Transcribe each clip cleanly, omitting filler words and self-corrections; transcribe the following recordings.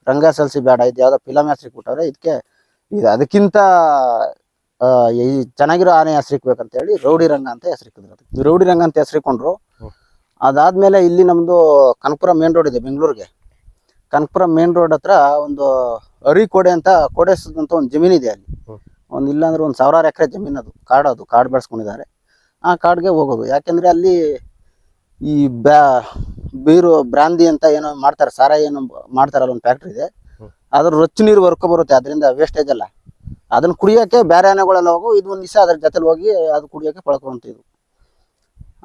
ರಂಗ ಬೇಡ, ಇದು ಯಾವ್ದೋ ಫಿಲಮ್ ಹೆಸರು ಕೊಟ್ಟವ್ರೆ, ಇದಕ್ಕೆ ಇದು ಅದಕ್ಕಿಂತ ಈ ಚೆನ್ನಾಗಿರೋ ಆನೆ ಹೆಸರಿಕ್ಬೇಕಂತ ಹೇಳಿ ರೌಡಿ ರಂಗ ಅಂತ ಹೆಸರಿಕ್ಕಿದ್ರು. ರೌಡಿ ರಂಗ ಅಂತ ಹೆಸರಿಕೊಂಡ್ರು. ಅದಾದ್ಮೇಲೆ ಇಲ್ಲಿ ನಮ್ದು ಕನಕಪುರ ಮೇನ್ ರೋಡ್ ಇದೆ ಬೆಂಗಳೂರಿಗೆ. ಕನಕಪುರ ಮೇನ್ ರೋಡ್ ಹತ್ರ ಒಂದು ಅರಿಕೋಡೆ ಅಂತ ಕೋಡೆಸಂತ ಒಂದು ಜಮೀನ್ ಇದೆ. ಅಲ್ಲಿ ಒಂದು ಇಲ್ಲಾಂದ್ರೆ ಒಂದು 1000 ಎಕರೆ ಜಮೀನು. ಅದು ಕಾಡು ಬೆಳೆಸ್ಕೊಂಡಿದ್ದಾರೆ. ಆ ಕಾಡಿಗೆ ಹೋಗೋದು, ಯಾಕೆಂದ್ರೆ ಅಲ್ಲಿ ಈ ಬೀರು ಬ್ರಾಂದಿ ಅಂತ ಏನೋ ಮಾಡ್ತಾರೆ, ಸಾರಾಯಿ ಏನೋ ಮಾಡ್ತಾರಲ್ಲ, ಒಂದು ಫ್ಯಾಕ್ಟ್ರಿ ಇದೆ. ಅದ್ರ ರೊಚ್ಚು ನೀರು ಹೊರ್ಕೊ ಬರುತ್ತೆ, ಅದರಿಂದ ವೇಸ್ಟೇಜ್ ಅಲ್ಲ. ಅದನ್ನ ಕುಡಿಯೋಕೆ ಬೇರೆ ಆನೆಗಳೆಲ್ಲ ಹೋಗು, ಇದು ಒಂದು ದಿವಸ ಅದ್ರ ಜೊತೆಲಿ ಹೋಗಿ ಅದು ಕುಡಿಯೋಕೆ ಪಳ್ಕೊಂತಿದ್ವು.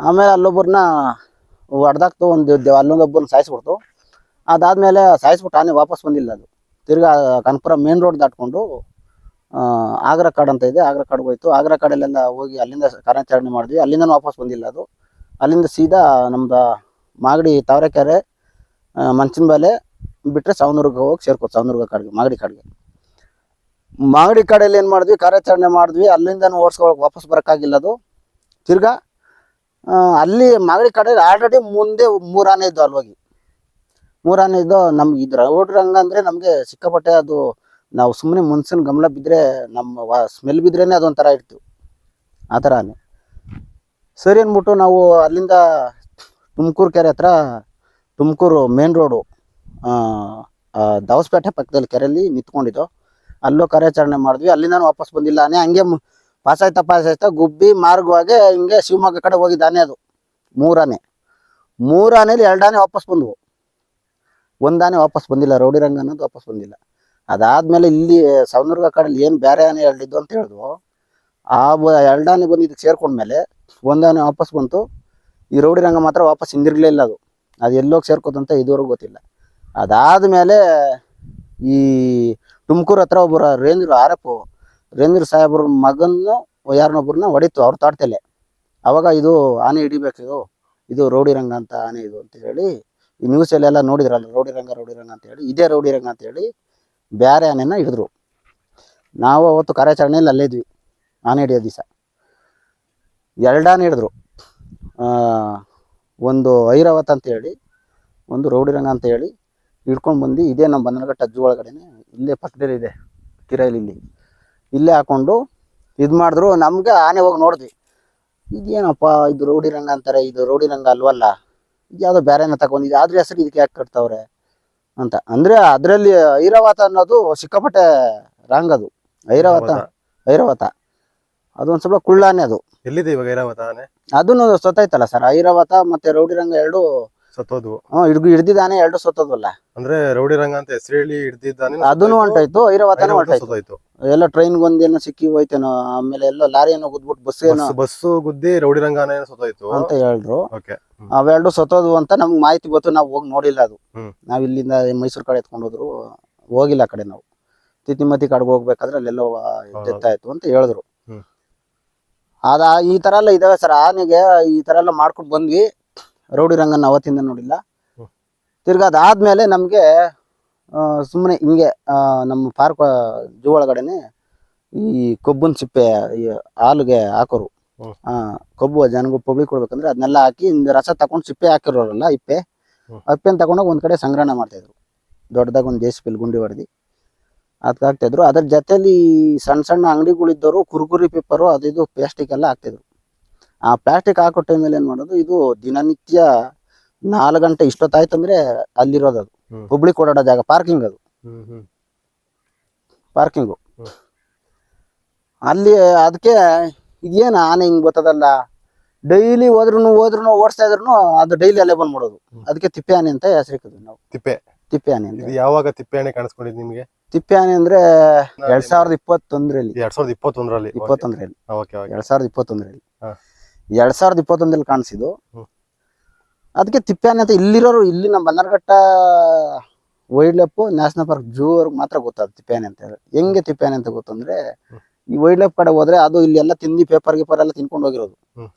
ಆಮೇಲೆ ಅಲ್ಲೊಬ್ಬರನ್ನ ಹೊಡೆದಾಕ್ತು, ಅಲ್ಲೊಂದೊಬ್ಬರನ್ನ ಸಾಯಿಸ್ಬಿಡ್ತು. ಅದಾದ್ಮೇಲೆ ಸಾಯಿಸ್ಬಿಟ್ಟು ಆನೆ ವಾಪಸ್ ಬಂದಿಲ್ಲ. ಅದು ತಿರ್ಗಾ ಕನಕಪುರ ಮೇನ್ ರೋಡ್ ದಾಟ್ಕೊಂಡು ಆಗ್ರಾ ಕಾಡು ಅಂತ ಇದೆ, ಆಗ್ರಾ ಕಾಡಿಗೆ ಹೋಯ್ತು. ಆಗ್ರಾ ಕಾಡಲ್ಲೆಲ್ಲ ಹೋಗಿ ಅಲ್ಲಿಂದ ಕಾರ್ಯಾಚರಣೆ ಮಾಡಿದ್ವಿ. ಅಲ್ಲಿಂದ ವಾಪಸ್ ಬಂದಿಲ್ಲ ಅದು. ಅಲ್ಲಿಂದ ಸೀದಾ ನಮ್ದು ಮಾಗಡಿ ತಾವರೆಕೆರೆ ಮಂಚನಬಾಲೆ ಬಿಟ್ಟರೆ ಸಾವನೂರ್ಗೆ ಹೋಗಿ ಸೇರ್ಕೋದು. ಸಾವನೂರ್ಗ ಕಾಡಿಗೆ, ಮಾಗಡಿ ಕಾಡಲ್ಲಿ ಏನು ಮಾಡಿದ್ವಿ, ಕಾರ್ಯಾಚರಣೆ ಮಾಡಿದ್ವಿ. ಅಲ್ಲಿಂದ ಓಡಿಸ್ಕೊಳಕ್ಕೆ ವಾಪಸ್ ಬರೋಕ್ಕಾಗಿಲ್ಲ ಅದು. ತಿರ್ಗಾ ಅಲ್ಲಿ ಮಾಗಡಿ ಕಾಡಲ್ಲಿ ಆಲ್ರೆಡಿ ಮುಂದೆ 3 ಆನೆ ಇದ್ದು. ಅಲ್ಲಿ ಹೋಗಿ 3 ಆನೆ ಇದ್ದು. ನಮ್ಗೆ ಇದು ರೌಡಿ ರಂಗ ಅಂದರೆ ನಮಗೆ ಸಿಕ್ಕಾಪಟ್ಟೆ. ಅದು ನಾವು ಸುಮ್ಮನೆ ಮನ್ಸಿನ ಗಮನ ಬಿದ್ದರೆ, ನಮ್ಮ ಸ್ಮೆಲ್ ಬಿದ್ರೇ ಅದೊಂಥರ ಇರ್ತೀವಿ, ಆ ಥರ ಆನೆ. ಸರಿ ಅಂದ್ಬಿಟ್ಟು ನಾವು ಅಲ್ಲಿಂದ ತುಮಕೂರು ಕೆರೆ ಹತ್ರ, ತುಮಕೂರು ಮೇನ್ ರೋಡು ದಾವಸ್ಪೇಟೆ ಪಕ್ಕದಲ್ಲಿ ಕೆರೆಯಲ್ಲಿ ನಿಂತ್ಕೊಂಡಿದ್ದು. ಅಲ್ಲೂ ಕಾರ್ಯಾಚರಣೆ ಮಾಡಿದ್ವಿ. ಅಲ್ಲಿಂದ ವಾಪಸ್ ಬಂದಿಲ್ಲ ಆನೆ. ಹಂಗೆ ಪಾಸಾಯ್ತಾ ಗುಬ್ಬಿ ಮಾರ್ಗವಾಗಿ ಹಿಂಗೆ ಶಿವಮೊಗ್ಗ ಕಡೆ ಹೋಗಿದ್ದ ಆನೆ ಅದು. 3 ಆನೆ. 3 ಆನೆಯಲ್ಲಿ 2 ಆನೆ ವಾಪಸ್ ಬಂದವು, 1 ಆನೆ ವಾಪಸ್ ಬಂದಿಲ್ಲ. ರೌಡಿ ರಂಗ ಅನ್ನೋದು ವಾಪಸ್ ಬಂದಿಲ್ಲ. ಅದಾದ್ಮೇಲೆ ಇಲ್ಲಿ ಸಾವನೂರ್ಗ ಕಾಡಲ್ಲಿ ಏನು ಬೇರೆ ಆನೆ ಹೇಳಿದ್ದು ಅಂತ ಹೇಳಿದ್ವು, ಆ 2 ಆನೆ ಬಂದು ಇದಕ್ಕೆ ಸೇರ್ಕೊಂಡ್ಮೇಲೆ 1 ಆನೆ ವಾಪಸ್ ಬಂತು. ಈ ರೌಡಿ ರಂಗ ಮಾತ್ರ ವಾಪಸ್ ಹಿಂದಿರ್ಗಲೇ ಇಲ್ಲ. ಅದು ಎಲ್ಲೋಗಿ ಸೇರ್ಕೋದಂತ ಇದುವರೆಗೂ ಗೊತ್ತಿಲ್ಲ. ಅದಾದ್ಮೇಲೆ ಈ ತುಮಕೂರು ಹತ್ರ ಒಬ್ಬರ ರೇಂದ್ರ ಸಾಹೇಬ್ರ ಮಗನ್ನು ಯಾರನ್ನೊಬ್ಬರನ್ನ ಹೊಡಿತು ಅವ್ರ ತಾಡ್ತಲೆ. ಅವಾಗ ಇದು ಆನೆ ಹಿಡಿಬೇಕು, ಇದು ರೌಡಿ ರಂಗ ಅಂತ ಆನೆ ಇದು ಅಂತ ಹೇಳಿ ಈ ನ್ಯೂಸಲ್ಲೆಲ್ಲ ನೋಡಿದ್ರಲ್ಲ, ರೌಡಿ ರಂಗ ಅಂತ ಹೇಳಿ, ಇದೇ ರೌಡಿ ರಂಗ ಅಂತ ಹೇಳಿ ಬೇರೆ ಆನೆನ ಹಿಡಿದ್ರು. ನಾವು ಅವತ್ತು ಕಾರ್ಯಾಚರಣೆಯಲ್ಲಿ ಅಲ್ಲೇ ಇದ್ವಿ. ಆನೆ ಹಿಡಿಯೋ ದಿವಸ 2 ಆನೆ ಹಿಡಿದ್ರು. ಒಂದು ಐರಾವತ ಅಂತ ಹೇಳಿ, ಒಂದು ರೌಡಿ ರಂಗ ಅಂತ ಹೇಳಿ ಹಿಡ್ಕೊಂಡು ಬಂದು ಇದೇ ನಮ್ಮ ಬನ್ನರಘಟ್ಟ ಅಜ್ಜು ಒಳಗಡೆನೆ, ಇಲ್ಲೇ ಪಕ್ಕದಲ್ಲಿ ಇದೆ ಕಿರಾಯಿಲಿ, ಇಲ್ಲೇ ಹಾಕೊಂಡು ಇದು ಮಾಡಿದ್ರು. ನಮ್ಗೆ ಆನೆ ಹೋಗಿ ನೋಡಿದ್ವಿ, ಇದೇನಪ್ಪ ಇದು ರೌಡಿ ರಂಗ ಅಂತಾರೆ, ಇದು ರೌಡಿ ರಂಗ ಅಲ್ವಲ್ಲ, ಇದು ಯಾವುದೋ ಬೇರೆನ ತಗೊಂಡಿದ್ದು, ಆದ್ರೆ ಹೆಸರು ಇದಕ್ಕೆ ಯಾಕೆ ಕಟ್ತಾವ್ರೆ ಅಂತ. ಅಂದರೆ ಅದರಲ್ಲಿ ಐರಾವತ ಅನ್ನೋದು ಸಿಕ್ಕಾಪಟ್ಟೆ ರಾಂಗ್. ಅದು ಐರಾವತ ಅದೊಂದು ಸ್ವಲ್ಪ ಕುಳ್ಳಾನೆ. ಅದು ಎಲ್ಲಿದೆ ಇವಾಗ ಐರಾವತ ಆನೆ? ಅದನ್ನು ಸತ್ತೈತಲ್ಲ ಸರ್. ಐರಾವತ ಮತ್ತೆ ರೌಡಿ ರಂಗ 2 ಸತ್ತೋದ್ವು. ಹಿಡ್ದಿದ್ದಾನೆ 2 ಸತ್ತೋದ್ವಲ್ಲ. ಅಂದ್ರೆ ರೌಡಿ ರಂಗ ಅಂತ ಹೆಸರು ಹೇಳಿ ಹಿಡ್ದಿದ್ದಾನೆ, ಅದನ್ನು ಹೊಂಟಾಯ್ತು. ಐರಾವತನೂ ಹೊಂಟಾಯ್ತು. ಎಲ್ಲ ಟ್ರೈನ್ಗೆ ಒಂದೇನೋ ಸಿಕ್ಕಿ ಹೋಯ್ತೇನೋ, ಆಮೇಲೆ ಎಲ್ಲೋ ಲಾರಿ ಏನೋ ಗುದ್ಬಿಟ್ಟು ಬಸ್ಸು ಗುದ್ದಿ ರೌಡಿ ರಂಗ ಆನೆ ಸತ್ತೋಯ್ತು ಅಂತ ಹೇಳಿದ್ರು. ಅವೆರಡು ಸತ್ತೋದ್ವು ಅಂತ ನಮ್ಗೆ ಮಾಹಿತಿ ಗೊತ್ತು. ನಾವು ಹೋಗಿ ನೋಡಿಲ್ಲ ಅದು. ನಾವ್ ಇಲ್ಲಿಂದ ಮೈಸೂರು ಕಡೆ ಎತ್ಕೊಂಡು ಹೋದ್ರು, ಹೋಗಿಲ್ಲ ಆ ಕಡೆ. ನಾವು ತಿತಿಮತಿ ಕಾಡ್ಗೆ ಹೋಗ್ಬೇಕಾದ್ರೆ ಅಲ್ಲೆಲ್ಲೋ ಎತ್ತಾಯ್ತು ಅಂತ ಹೇಳಿದ್ರು. ಈ ತರ ಎಲ್ಲ ಇದಾವೆ ಸರ್. ಆನೆಗೆ ಈ ತರ ಎಲ್ಲ ಮಾಡ್ಕೊಂಡು ಬಂದ್ವಿ. ರೌಡಿ ರಂಗನ ಅವತ್ತಿಂದ ನೋಡಿಲ್ಲ. ತಿರ್ಗಾ ಅದಾದ್ಮೇಲೆ ನಮ್ಗೆ ಸುಮ್ಮನೆ ಹಿಂಗೆ ನಮ್ಮ ಪಾರ್ಕ್ ಜೂ ಒಳಗಡೆನೆ ಈ ಕೊಬ್ಬಿನ ಸಿಪ್ಪೆ ಹಾಲಿಗೆ ಹಾಕೋರು. ಕೊಬ್ಬು ಜನಗಳು ಪಬ್ಲಿಕ್ ಕೊಡ್ಬೇಕಂದ್ರೆ ಅದನ್ನೆಲ್ಲ ಹಾಕಿ ರಸ ತಗೊಂಡು ಸಿಪ್ಪೆ ಹಾಕಿರೋರಲ್ಲ, ಅಪ್ಪೆನ ತಗೊಂಡೋಗಿ ಒಂದ್ ಕಡೆ ಸಂಗ್ರಹಣೆ ಮಾಡ್ತಾ ಇದ್ರು. ದೊಡ್ಡದಾಗ ಒಂದು JCB ಗುಂಡಿ ಹೊಡೆದಿ ಅದಕ್ಕೆ ಹಾಕ್ತಿದ್ರು. ಅದ್ರ ಜೊತೆಲಿ ಸಣ್ಣ ಅಂಗಡಿಗಳಿದ್ದವರು ಕುರ್ಕುರಿ ಪೇಪರು ಅದು ಇದು ಪ್ಲಾಸ್ಟಿಕ್ ಎಲ್ಲ ಹಾಕ್ತಿದ್ರು. ಆ ಪ್ಲಾಸ್ಟಿಕ್ ಹಾಕೋ ಟೈಮಲ್ಲಿ ಏನ್ ಮಾಡೋದು, ಇದು ದಿನನಿತ್ಯ 4 ಗಂಟೆ ಇಷ್ಟೊತ್ತಾಯ್ತು ಅಂದ್ರೆ ಅಲ್ಲಿರೋದು. ಅದು ಪಬ್ಲಿಕ್ ಓಡಾಡೋ ಜಾಗ, ಪಾರ್ಕಿಂಗ್. ಅದು ಪಾರ್ಕಿಂಗು ಅಲ್ಲಿ. ಅದಕ್ಕೆ ಇದೇನು ಆನೆ ಹಿಂಗ್ ಗೊತ್ತದಲ್ಲ, ಡೈಲಿ ಹೋದ್ರು ಓಡಿಸ್ತಾ ಇದ್ರು ಅದು ಡೈಲಿ ಅಲ್ಲೇ ಬಂದ್ ಮಾಡೋದು. ಅದಕ್ಕೆ ತಿಪ್ಪೆ ಆನೆ ಅಂತ ಹೆಸರಿಕ್ಕಿದ್ವಿ ನಾವು. ತಿಪ್ಪೆ ಆನೆ ಅಂತ. ಯಾವಾಗ ತಿಪ್ಪೆ ಆನೆ ಕಾಣಿಸ್ಕೊಂಡಿದ್ ನಿಮ್ಗೆ? ತಿಪ್ಪೆ ಆನೆ ಅಂದ್ರೆ 2021ರಲ್ಲಿ. 2021ರಲ್ಲಿ ಕಾಣಿಸಿದ್ದು. ಅದಕ್ಕೆ ತಿಪ್ಪೆ ಆನೆ ಅಂತ ಇಲ್ಲಿರೋರು, ಇಲ್ಲಿ ನಮ್ಮ Bannerghatta wildlife national park zoo ಅವ್ರಿಗೆ ಮಾತ್ರ ಗೊತ್ತಾದ ತಿಪ್ಪೆ ಆನೆ ಅಂತ. ಹೆಂಗೆ ತಿಪ್ಪೆ ಆನೆ ಅಂತ ಗೊತ್ತಂದ್ರೆ, ಈ ವೈಲ್ಡ್ ಲೈಫ್ ಕಡೆ ಹೋದ್ರೆ ಅದು ಇಲ್ಲಿ ಎಲ್ಲ ತಿಂದು ಪೇಪರ್ ಎಲ್ಲ ತಿನ್ಕೊಂಡು ಹೋಗಿರೋದು.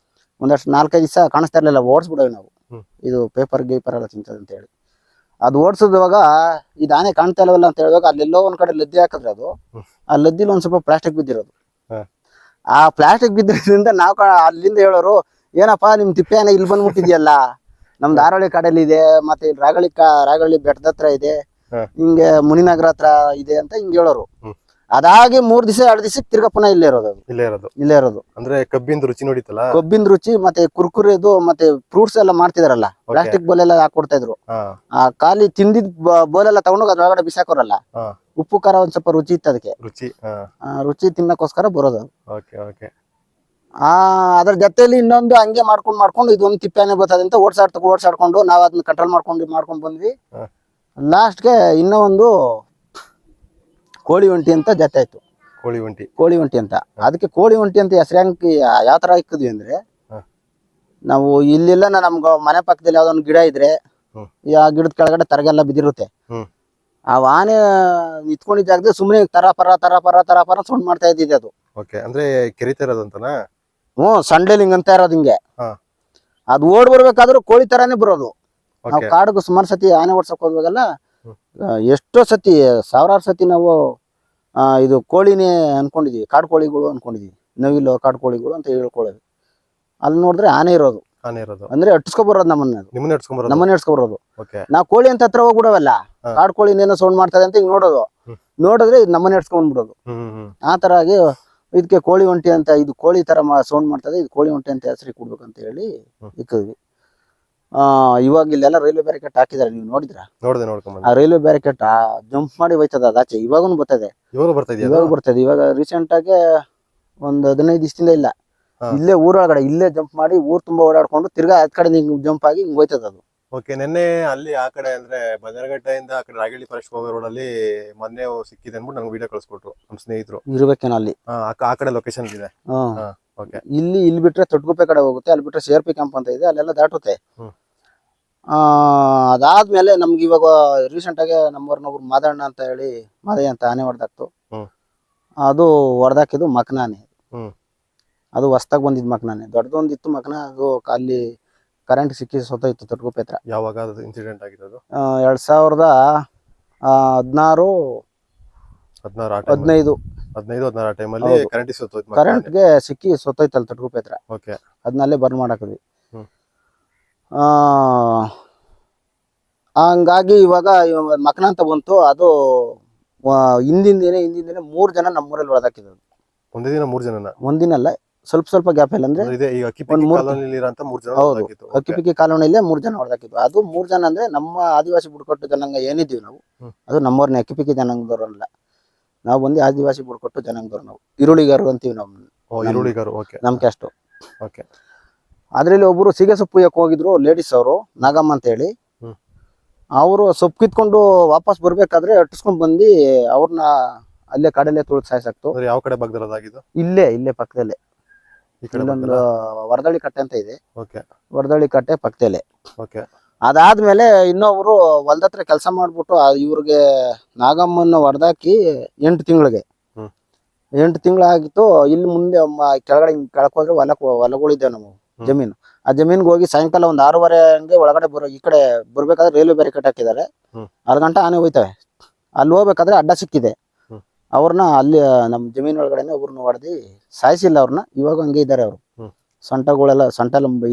ಒಂದಷ್ಟು 4-5 ದಿವಸ ಕಾಣಿಸ್ತಾ ಇರ್ಲಿಲ್ಲ, ಓಡಿಸ್ಬಿಡೋವಿ ನಾವು. ಇದು ಪೇಪರ್ ಎಲ್ಲ ತಿಂತದೆ ಅಂತ ಹೇಳಿ ಅದು ಓಡಿಸಿದವಾಗ ಇದು ಆನೆ ಕಾಣ್ತಾ ಇಲ್ಲವಲ್ಲ ಅಂತ ಹೇಳುವಾಗ ಅಲ್ಲೆಲ್ಲೋ ಒಂದ್ ಕಡೆ ಲದ್ದಿ ಹಾಕಿದ್ರೆ ಅದು ಆ ಲದ್ದಿಲಿ ಒಂದ್ ಸ್ವಲ್ಪ ಪ್ಲಾಸ್ಟಿಕ್ ಬಿದ್ದಿರೋದು. ಆ ಪ್ಲಾಸ್ಟಿಕ್ ಬಿದ್ದಿರೋದ್ರಿಂದ ನಾವು ಅಲ್ಲಿಂದ ಹೇಳೋರು, ಏನಪ್ಪಾ ನಿಮ್ ತಿಪ್ಪೆ ಆನೆ ಇಲ್ಲಿ ಬಂದ್ಬಿಟ್ಟಿದ್ಯಲ್ಲ, ನಮ್ದು ಆರೋಳಿ ಕಾಡಲ್ಲಿ ಇದೆ, ಮತ್ತೆ ಇಲ್ಲಿ ರಾಗಳ್ಳಿ ಬೆಟ್ಟದ ಹತ್ರ ಇದೆ, ಹಾ. ಹಿಂಗೆ ಮುನಿನಗರ ಹತ್ರ ಇದೆ ಅಂತ ಹಿಂಗೆ ಹೇಳೋರು. ಹ್ಮ್. ಅದಾಗಿ 3 ದಿವಸ 2 ದಿವಸಕ್ಕೆ ತಿರ್ಗಾ ಪುನಃ ಇಲ್ಲೇ ಇರೋದು ಅದು. ಇಲ್ಲೇ ಇರೋದು. ಇರೋದು ಅಂದ್ರೆ ಕಬ್ಬಿಂದ ರುಚಿ ನೋಡಿತಲ್ಲ. ಕೊಬ್ಬಿನ ರುಚಿ ಮತ್ತೆ ಕುರ್ಕುರೆದು ಮತ್ತೆ ಫ್ರೂಟ್ಸ್ ಎಲ್ಲ ಮಾಡ್ತಿದಾರಲ್ಲ, ಪ್ಲಾಸ್ಟಿಕ್ ಬೋಲ್ ಎಲ್ಲ ಹಾಕೊಡ್ತಾ ಇದ್ರು. ಆ ಖಾಲಿ ತಿಂದಿದ್ ಬೋಲ್ ಎಲ್ಲ ತಗೊಂಡೋಗಿ ಅದ್ರೊಳಗಡೆ ಬಿಸಾಕೋರಲ್ಲ, ಉಪ್ಪು ಖಾರ ಒಂದ್ ಸ್ವಲ್ಪ ರುಚಿ ಇತ್ತು ಅದಕ್ಕೆ. ರುಚಿ ತಿನ್ನಕ್ಕೋಸ್ಕರ ಬರೋದು. ಅದ್ರ ಜೊತೆಲಿ ಇನ್ನೊಂದು ಹಂಗೆ ಮಾಡ್ಕೊಂಡು ಇದೊಂದು ತಿಪ್ಪಾನೆ ಬರ್ತದೆ ಅಂತ ಓಡ್ಸಾಡ್ಕೊಂಡು ನಾವ್ ಅದನ್ನ ಕಂಟ್ರೋಲ್ ಮಾಡ್ಕೊಂಡ್ ಬಂದ್ವಿ. ಲಾಸ್ಟ್ಗೆ ಇನ್ನೂ ಒಂದು ಕೋಳಿ ಒಂಟಿ ಅಂತ ಜೊತೆ ಆಯ್ತು. ಕೋಳಿ ಒಂಟಿ ಅಂತ. ಅದಕ್ಕೆ ಕೋಳಿ ಒಂಟಿ ಅಂತ ಹೆಸರು ಯಾವ ತರ ಇಕ್ಕಿದ್ವಿ ಅಂದ್ರೆ, ನಾವು ಇಲ್ಲೆಲ್ಲ ನಮ್ಗ ಮನೆ ಪಕ್ಕದಲ್ಲಿ ಯಾವ್ದೊಂದು ಗಿಡ ಇದ್ರೆ ಆ ಗಿಡದ ಕೆಳಗಡೆ ತರಗೆಲ್ಲ ಬಿದ್ದಿರುತ್ತೆ. ಆ ಆನೆ ನಿಂತ್ಕೊಂಡಿದ್ದ ಜಾಗದಲ್ಲಿ ಸುಮ್ನೆ ತರ ಪರ ಸೌಂಡ್ ಮಾಡ್ತಾ ಇದ್ದಿದೆ ಅದು. ಅಂದ್ರೆ ಕೆರಿತಾ ಇರೋದಂತನಾ? ಸಂಡೇಲಿಂಗ್ ಅಂತ ಇರೋದು ಹಿಂಗೆ. ಅದು ಓಡ್ ಬರ್ಬೇಕಾದ್ರೂ ಕೋಳಿ ತರಾನೇ ಬರೋದು. ನಾವು ಕಾಡಿಗೆ ಸುಮಾರು ಸತಿ ಆನೆ ಓಡ್ಸಕ್ ಹೋದ್ವಾಗೆಲ್ಲ ಎಷ್ಟೋ ಸತಿ, ಸಾವಿರಾರು ಸತಿ ನಾವು ಇದು ಕೋಳಿನೇ ಅನ್ಕೊಂಡಿದೀವಿ, ಕಾಡು ಕೋಳಿಗಳು ಅನ್ಕೊಂಡಿದೀವಿ. ನವಿಲು ಕಾಡು ಕೋಳಿಗಳು ಅಂತ ಹೇಳ್ಕೊಳ್ಳೋದು. ಅಲ್ಲಿ ನೋಡಿದ್ರೆ ಆನೆ ಇರೋದು. ಅಂದ್ರೆ ಅಟ್ಸ್ಕೊ ಬರೋದು ನಮ್ಮನ್ನ ಎಡ್ಸ್ಕೊಬರೋದು. ನಾವ್ ಕೋಳಿ ಅಂತ ಹತ್ರ ಹೋಗ್ಬಿಡವಲ್ಲ, ಕಾಡು ಕೋಳಿ ಏನೋ ಸೌಂಡ್ ಮಾಡ್ತದೆ ಅಂತ ಹಿಂಗ್ ನೋಡಿದ್ರೆ ನಮ್ಮನ್ನ ಎಡ್ಸ್ಕೊಂಡ್ಬಿಡೋದು. ಆ ತರ ಆಗಿ ಇದಕ್ಕೆ ಕೋಳಿ ಒಂಟಿ ಅಂತ, ಇದು ಕೋಳಿ ತರ ಸೌಂಡ್ ಮಾಡ್ತದೆ, ಇದು ಕೋಳಿ ಒಂಟಿ ಅಂತ ಹೆಸರು ಕೊಡ್ಬೇಕಂತ ಹೇಳಿ ಇಕ್ಕಿದ್ವಿ. ಇವಾಗ ಇಲ್ಲೆಲ್ಲ ರೈಲ್ವೆ ಬ್ಯಾರಿಕೇಡ್ ಹಾಕಿದಾರೆ, ನೀವು ನೋಡಿದ್ರ? ಆ ರೈಲ್ವೆ ಬ್ಯಾರಿಕೇಡ್ ಜಂಪ್ ಮಾಡಿ ಹೋಯ್ತದ ಅದಾಚೆ. ಇವಾಗೂ ಬರ್ತದೆ. ಇವಾಗ ರೀಸೆಂಟ್ ಆಗಿ ಒಂದ್ 15 ದಿವಸದಿಂದ ಇಲ್ಲ, ಇಲ್ಲೇ ಊರೊಳಗಡೆ ಇಲ್ಲೇ ಜಂಪ್ ಮಾಡಿ ಊರ್ ತುಂಬಾ ಓಡಾಡ್ಕೊಂಡು ತಿರ್ಗಾ ಅದ್ ಕಡೆ ಜಂಪ್ ಆಗಿ ಹಿಂಗ್ ಹೋಯ್ತದ ಅದು. ನೆನ್ನೆ ಅಲ್ಲಿ ಆ ಕಡೆ ಅಂದ್ರೆ ಬದರಘಟ್ಟದಿಂದ ಆ ಕಡೆ ರಾಗೇಳಿ ಫಾರೆಸ್ಟ್ ಹೋಗೋ ರೋಡ್ ಅಲ್ಲಿ ಮೊನ್ನೆ ಸಿಕ್ಕಿದೆ ಅನ್ಬಿಟ್ಟು ನಂಗೆ ವಿಡಿಯೋ ಕಳಿಸ್ಕೊಟ್ರು ನಮ್ಮ ಸ್ನೇಹಿತರು. ಇರ್ಬೇಕೇನೋ ಅಲ್ಲಿ. ಆ ಕಡೆ ಲೊಕೇಶನ್ ಇದೆ. ಇಲ್ಲಿ ಬಿಟ್ರೆ ತೊಟ್ಗುಪ್ಪೆ ಕಡೆ ಹೋಗುತ್ತೆ, ಅಲ್ಲಿ ಬಿಟ್ರೆ CRP ಕ್ಯಾಂಪ್ ಅಂತ ಇದೆ, ಅಲ್ಲೆಲ್ಲ ದಾಟುತ್ತೆ. ಅದಾದ್ಮೇಲೆ ನಮ್ಗೆ ಇವಾಗ ರೀಸೆಂಟ್ ಆಗಿ ನಮ್ಮೂರ್ನೊಬ್ರು ಮಾದಣ್ಣ ಅಂತ ಹೇಳಿ, ಮಾದಯ್ಯ ಅಂತ ಆನೆ ಹೊಡೆದಾಕ್ತು. ಅದು ಹೊಡೆದಾಕಿದ್ದು ಮಕ್ನಾನೆ. ಅದು ಹೊಸ್ದಾಗ್ ಬಂದಿದ್ ಮಕ್ನಾನೆ, ದೊಡ್ಡದೊಂದಿತ್ತು ಮಕ್ನ. ಅದು ಅಲ್ಲಿ ಕರೆಂಟ್ ಸಿಕ್ಕಿ ಸೊತ್ತೋಯ್ತು ತೊಟ್ಗುಪ್ಪೆ ಹತ್ರ. ಯಾವಾಗ ಇನ್ಸಿಡೆಂಟ್ ಆಗಿದ್ದು? 2015 ಟೈಮಲ್ಲಿ ಕರೆಂಟ್ಗೆ ಸಿಕ್ಕಿ ಸೊತ್ತೋಯ್ತಲ್ಲ ತೊಟ್ಗುಪ್ಪೆ ಹತ್ರ. ಅದನ್ನಲ್ಲೇ ಬರ್ನ್ ಮಾಡಾಕಿದ್ವಿ. ಹಂಗಾಗಿ ಇವಾಗ ಮಕ್ನ ಅಂತ ಬಂತು. ಅದು ಹಿಂದಿನ ದಿನ 3 ಜನ ನಮ್ಮೂರಲ್ಲಿ ಹೊಡೆದಾಕಿದ್ರು. ಒಂದಿನಲ್ಲ, ಸ್ವಲ್ಪ ಗ್ಯಾಪ್ ಇಲ್ಲ. ಅಂದ್ರೆ ಅಕ್ಕಿಪಿಕ್ಕಿ ಕಾಲೋನಿಯಲ್ಲೇ 3 ಜನ ಹೊಡೆದಾಕಿದ್ವು. ಅದು 3 ಜನ ಅಂದ್ರೆ ನಮ್ಮ ಆದಿವಾಸಿ ಬುಡಕಟ್ಟು ಜನಾಂಗ ಏನಿದ್ದೀವಿ ನಾವು, ಅದು ನಮ್ಮವ್ರನ್ನ ಅಕ್ಕಿಪಿಕ್ಕಿ ಜನಾಂಗದವ್ರಲ್ಲ. ನಾವು ಬಂದು ಆದಿವಾಸಿ ಬುಡಕಟ್ಟು ಜನಾಂಗದವ್ರು. ನಾವು ಈರುಳ್ಳಿಗಾರರು ಅಂತೀವಿ ನಮ್ ಕ್ಯಾಸ್ಟು. ಅದ್ರಲ್ಲಿ ಒಬ್ರು ಸೀಗೆ ಸೊಪ್ಪು ಯಾಕೆ ಹೋಗಿದ್ರು ಲೇಡೀಸ್, ಅವರು ನಾಗಮ್ಮ ಅಂತ ಹೇಳಿ. ಅವರು ಸೊಪ್ಪು ಕಿತ್ಕೊಂಡು ವಾಪಸ್ ಬರ್ಬೇಕಾದ್ರೆ ಅಟ್ಟಿಸ್ಕೊಂಡ್ ಬಂದು ಅವ್ರನ್ನ ಅಲ್ಲೇ ಕಾಡಲ್ಲೇ ತುಳಿದು ಸಾಯ್ಸಾಕ್ತು. ಯಾವ ಕಡೆ ಭಾಗದಲ್ಲಾಗಿದ್ದು? ಇಲ್ಲೇ ಪಕ್ಕದಲ್ಲೇ ಇಲ್ಲೊಂದು ವರದಳ್ಳಿ ಕಟ್ಟೆ ಅಂತ ಇದೆ. ವರದಳ್ಳಿ ಕಟ್ಟೆ ಪಕ್ಕದಲ್ಲೇ. ಅದಾದ್ಮೇಲೆ ಇನ್ನೊಬ್ರು ಹೊಲ್ದತ್ರ ಕೆಲಸ ಮಾಡ್ಬಿಟ್ಟು ಇವ್ರಿಗೆ ನಾಗಮ್ಮನ ಹೊಡೆದಾಕಿ 8 ತಿಂಗಳಿಗೆ 8 ತಿಂಗಳಾಗಿತ್ತು. ಇಲ್ಲಿ ಮುಂದೆ ಕೆಳಗಡೆ ಕೆಳಕ್ ಹೋದ್ರೆ ಹೊಲಗಳಿದ್ದಾವೆ ನಮ್ಮ ಜಮೀನು. ಆ ಜಮೀನ್ಗೆ ಹೋಗಿ ಸಾಯಂಕಾಲ ಒಂದು 6:30 ಹಂಗೆ ಒಳಗಡೆ ಈ ಕಡೆ ಬರ್ಬೇಕಾದ್ರೆ ರೈಲ್ವೆ ಬ್ಯಾರಿಕೇಡ್ ಹಾಕಿದ್ದಾರೆ. 6 ಗಂಟೆ ಆನೆ ಹೋಯ್ತವೆ. ಅಲ್ಲಿ ಹೋಗ್ಬೇಕಾದ್ರೆ ಅಡ್ಡ ಸಿಕ್ಕಿದೆ. ಅವ್ರನ್ನ ಅಲ್ಲಿ ನಮ್ಮ ಜಮೀನ್ ಒಳಗಡೆ ಒಬ್ರನ್ನ ಹೊಡೆದಿ ಸಾಯಿಸಿಲ್ಲ ಅವ್ರನ್ನ. ಇವಾಗ ಹಂಗೆ ಇದ್ದಾರೆ ಅವರು. ಸೊಂಟಗಳೆಲ್ಲ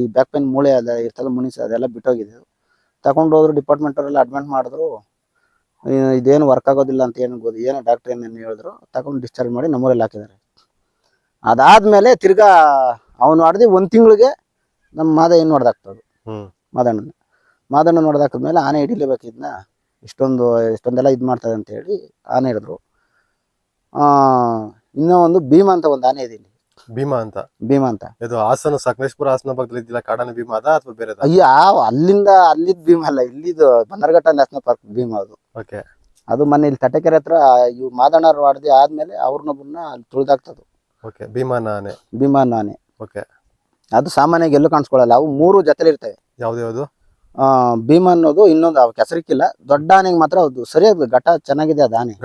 ಈ ಬ್ಯಾಕ್ ಪೇನ್ ಮೂಳೆ ಅದ ಇರ್ತಲ್ಲ, ಮುನಿಸ್ ಅದೆಲ್ಲ ಬಿಟ್ಟೋಗಿದೆ. ತಗೊಂಡು ಹೋದ್ರು, ಡಿಪಾರ್ಟ್ಮೆಂಟ್ ಅವರೆಲ್ಲ ಅಡ್ಮಿಟ್ ಮಾಡಿದ್ರು. ಇದೇನು ವರ್ಕ್ ಆಗೋದಿಲ್ಲ ಅಂತ ಏನೋ ಡಾಕ್ಟರ್ ಏನೇನು ಹೇಳಿದ್ರು. ತಗೊಂಡು ಡಿಸ್ಚಾರ್ಜ್ ಮಾಡಿ ನಮ್ಮೂರಲ್ಲಿ ಹಾಕಿದ್ದಾರೆ. ಅದಾದ್ಮೇಲೆ ತಿರ್ಗಾ ಅವನು ಹೊಡೆದಿ 1 ತಿಂಗಳಿಗೆ ನಮ್ಮ ಮಾದಯ್ಯನ ಹೊಡೆದಾಕ್ತದು. ಮಾದಣ್ಣನ ಹೊಡೆದಾಕಿದ್ಮೇಲೆ ಆನೆ ಹಿಡಿಲೇಬೇಕಿದ್ನ, ಇಷ್ಟೊಂದೆಲ್ಲ ಇದು ಮಾಡ್ತದೆ ಅಂತ ಹೇಳಿ ಆನೆ ಹಿಡಿದ್ರು. ಇನ್ನೂ ಒಂದು ಭೀಮಾ ಅಂತ ಒಂದು ಆನೆ ಇದೆ ಇಲ್ಲಿ. ಭೀಮಾ ಅಂತ ಇದು ಹಾಸನ ಸಕಲೇಶ್ಪುರ ಹಾಸನ ಭಾಗದಲ್ಲಿ ಇದ್ದಿಲ್ಲ ಕಾಡಾನೆ ಭೀಮಾ ಅದ ಅಥವಾ ಬೇರೆ? ಅಲ್ಲಿದ್ ಭೀಮಾ ಅಲ್ಲ, ಇಲ್ಲಿದು ಬನ್ನರಘಟ್ಟ ನ್ಯಾಷನಲ್ ಪಾರ್ಕ್ ಭೀಮಾ ಅದು. ಅದು ಮೊನ್ನೆ ಇಲ್ಲಿ ತಟಕೆರೆ ಹತ್ರ ಇವ್ ಮಾದಣ್ಣರು ಹೊಡೆದಿ ಆದ್ಮೇಲೆ ಅವ್ರನ್ನೊಬ್ಬರನ್ನ ಅಲ್ಲಿ ತುಳಿದಾಕ್ತದು. ಭೀಮಾನ ಆನೆ. ಅದು ಸಾಮಾನ್ಯವಾಗಿ ಎಲ್ಲೂ ಕಾಣಿಸ್ಕೊಳ್ಳಲ್ಲ. ಅವು 3 ಜೊತೆಲಿ ಇರ್ತವೆ. ಯಾವ್ದು? ಭೀಮಾ ಅನ್ನೋದು ಇನ್ನೊಂದು ಕೆಸರಿಕ್ಕಿಲ್ಲ. ದೊಡ್ಡ ಆನೆಗೆ ಮಾತ್ರ ಅದು ಸರಿಯಾದ ಘಟ ಚೆನ್ನಾಗಿದೆ. ಅದು ಆನೆ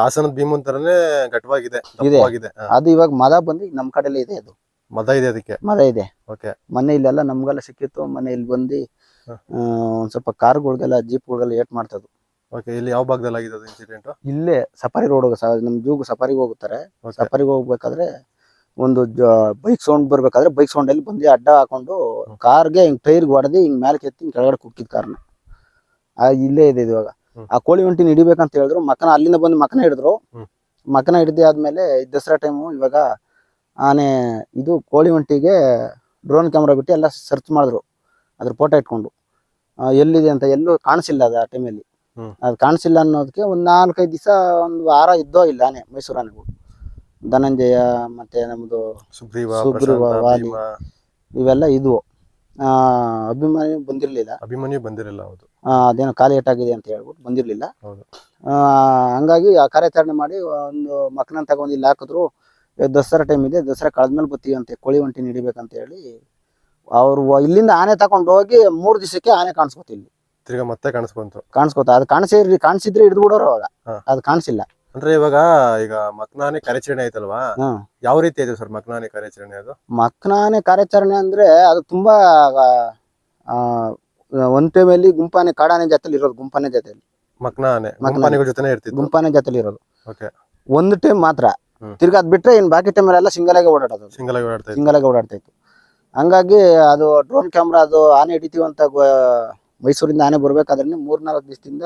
ಹಾಸನದ ಭೀಮನ್ ತರನೇ ಘಟವಾಗಿದೆ. ಅದು ಇವಾಗ ಮದ ಬಂದು ನಮ್ ಕಡೆಲ್ಲ ಇದೆ. ಅದು ಮದ ಇದೆ. ಮೊನ್ನೆ ಇಲ್ಲೆಲ್ಲ ನಮ್ಗೆಲ್ಲ ಸಿಕ್ಕಿತ್ತು. ಮೊನ್ನೆ ಇಲ್ಲಿ ಬಂದು ಒಂದ್ ಸ್ವಲ್ಪ ಕಾರ್ಗಳಿಗೆಲ್ಲ ಜೀಪ್ಗಳಿಗೆಲ್ಲ ಏಟ್ ಮಾಡ್ತದ್ದು. ಇಲ್ಲಿ ಯಾವ ಭಾಗದಲ್ಲಿ ಆಗಿದೆ ಇನ್ಸಿಡೆಂಟ್? ಇಲ್ಲೇ ಸಫಾರಿ ರೋಡ್ ನಮ್ ಜೂಗ್ ಸಫಾರಿಗೆ ಹೋಗುತ್ತಾರೆ. ಸಫಾರಿಗೆ ಹೋಗ್ಬೇಕಾದ್ರೆ ಒಂದು ಬೈಕ್ ಸೌಂಡ್ ಬರ್ಬೇಕಾದ್ರೆ ಬೈಕ್ ಸೌಂಡ್ ಅಲ್ಲಿ ಬಂದು ಅಡ್ಡ ಹಾಕೊಂಡು ಕಾರ್ಗೆ ಹಿಂಗ್ ಟೈರ್ಗೆ ಹೊಡೆದಿ ಹಿಂಗ್ ಮೇಲೆ ಕೆತ್ತಿ ಕೆಳಗಡೆ ಕುಕ್ಕಿದ್ ಕಾರ್ನ. ಇಲ್ಲೇ ಇದೆ ಇವಾಗ. ಹ್ಮ್. ಆ ಕೋಳಿ ಒಂಟಿನ ಹಿಡಿಬೇಕಂತ ಹೇಳಿದ್ರು. ಮಕನ ಅಲ್ಲಿಂದ ಬಂದು ಮಕನ ಹಿಡಿದ್ರು. ಹ್ಮ್. ಮಕನ ಹಿಡಿದು ಆದ್ಮೇಲೆ ದಸರಾ ಟೈಮು ಇವಾಗ ಆನೆ ಇದು ಕೋಳಿ ಒಂಟಿಗೆ ಡ್ರೋನ್ ಕ್ಯಾಮ್ರಾ ಬಿಟ್ಟು ಎಲ್ಲ ಸರ್ಚ್ ಮಾಡಿದ್ರು, ಅದ್ರ ಫೋಟೋ ಇಟ್ಕೊಂಡು ಎಲ್ಲಿದೆ ಅಂತ. ಎಲ್ಲೂ ಕಾಣಿಸಿಲ್ಲ ಅದು ಆ ಟೈಮಲ್ಲಿ. ಹ್ಮ್. ಅದು ಕಾಣಿಸಿಲ್ಲ ಅನ್ನೋದಕ್ಕೆ ಒಂದು 4-5 ದಿವಸ ಒಂದು ವಾರ ಇದ್ದೋ ಇಲ್ಲ ಆನೆ, ಮೈಸೂರು ಆನೆಗಳು. ಧನಂಜಯ ಮತ್ತೆ ನಮ್ದು ಸುಗ್ರೀವ, ಸುಗ್ರೀವ, ಪ್ರಶಾಂತ, ವಾಲಿ ಭೀಮ, ಇವೆಲ್ಲ ಇದ್ವು. ಅಭಿಮಾನಿ ಬಂದಿರಲಿಲ್ಲ. ಅಭಿಮನ್ಯು ಬಂದಿರಲಿಲ್ಲ. ಹೌದು. ಅದೇನೋ ಖಾಲಿ ಏಟಾಗಿದೆ ಅಂತ ಹೇಳ್ಬಿಟ್ಟು ಬಂದಿರಲಿಲ್ಲ. ಹೌದು. ಹಂಗಾಗಿ ಆ ಕಾರ್ಯಾಚರಣೆ ಮಾಡಿ ಒಂದು ಮಕ್ಕಳನ್ನ ತಗೊಂಡು ಇಲ್ಲಿ ಹಾಕಿದ್ರು. ದಸರಾ ಟೈಮ್ ಇದೆ, ದಸರಾ ಕಳೆದ್ಮೇಲೆ ಬರ್ತೀವಿ ಅಂತೆ, ಕೋಳಿ ಒಂಟಿನ ಹಿಡಿಬೇಕಂತ ಹೇಳಿ ಅವರು ಇಲ್ಲಿಂದ ಆನೆ ತಗೊಂಡು ಹೋಗಿ 3 ದಿವಸಕ್ಕೆ ಆನೆ ಕಾಣಿಸ್ಕೊತ ಇಲ್ಲಿ ತಿರ್ಗಾ ಮತ್ತೆ ಕಾಣಿಸ್ಕೊಂತು. ಕಾಣಿಸ್ಕೊತ. ಅದು ಕಾಣಿಸಿದ್ರೆ ಹಿಡಿದು ಬಿಡೋರು ಅವಾಗ. ಹಾ. ಅದು ಕಾಣಿಸಿಲ್ಲ. ಅಂದ್ರೆ ಈಗ ಮಕ್ನಾನೆ ಕಾರ್ಯಾಚರಣೆ ಆಯ್ತಲ್ವಾ, ಹ್ಮ್. ಯಾವ ರೀತಿ ಆಯ್ತು ಸರ್ ಮಕ್ನಾನೆ ಕಾರ್ಯಾಚರಣೆ? ಅದು ಮಕ್ಕನಾನೆ ಕಾರ್ಯಾಚರಣೆ ಅಂದ್ರೆ ಅದು ತುಂಬಾ ಒಂದ್ ಟೈಮಲ್ಲಿ ಗುಂಪಾನೆ ಕಾಡಾನೆ ಜೊತೆಲಿ ಇರೋದು. ಗುಂಪಾನೆ ಜೊತೆಲಿ ಮಕ್ನಾನೆ ಗುಂಪಾನೆಗಳ ಜೊತೆನೆ ಇರ್ತಿತ್ತು. ಗುಂಪಾನೆ ಜೊತೆಲಿ ಇರೋದು. ಓಕೆ. ಒಂದು ಟೈಮ್ ಮಾತ್ರ. ಹ್ಮ್. ತಿರ್ಗಾ ಅದ್ ಬಿಟ್ರೆ ಇನ್ ಬಾಕಿ ಟೈಮ್ ಎಲ್ಲ ಸಿಂಗಲ್ ಆಗಿ ಓಡಾಡೋದು. ಸಿಂಗಲ್ ಆಗಿ ಓಡಾಡ್ತಾ ಇತ್ತು. ಸಿಂಗಲ್ ಆಗಿ ಓಡಾಡ್ತಾ ಇತ್ತು. ಹಂಗಾಗಿ ಅದು ಡ್ರೋನ್ ಕ್ಯಾಮ್ರಾ ಅದು ಆನೆ ಹಿಡಿತೀವಿ ಅಂತ ಮೈಸೂರಿಂದ ಆನೆ ಬರ್ಬೇಕಾದ್ರೆ 3-4 ದಿವಸದಿಂದ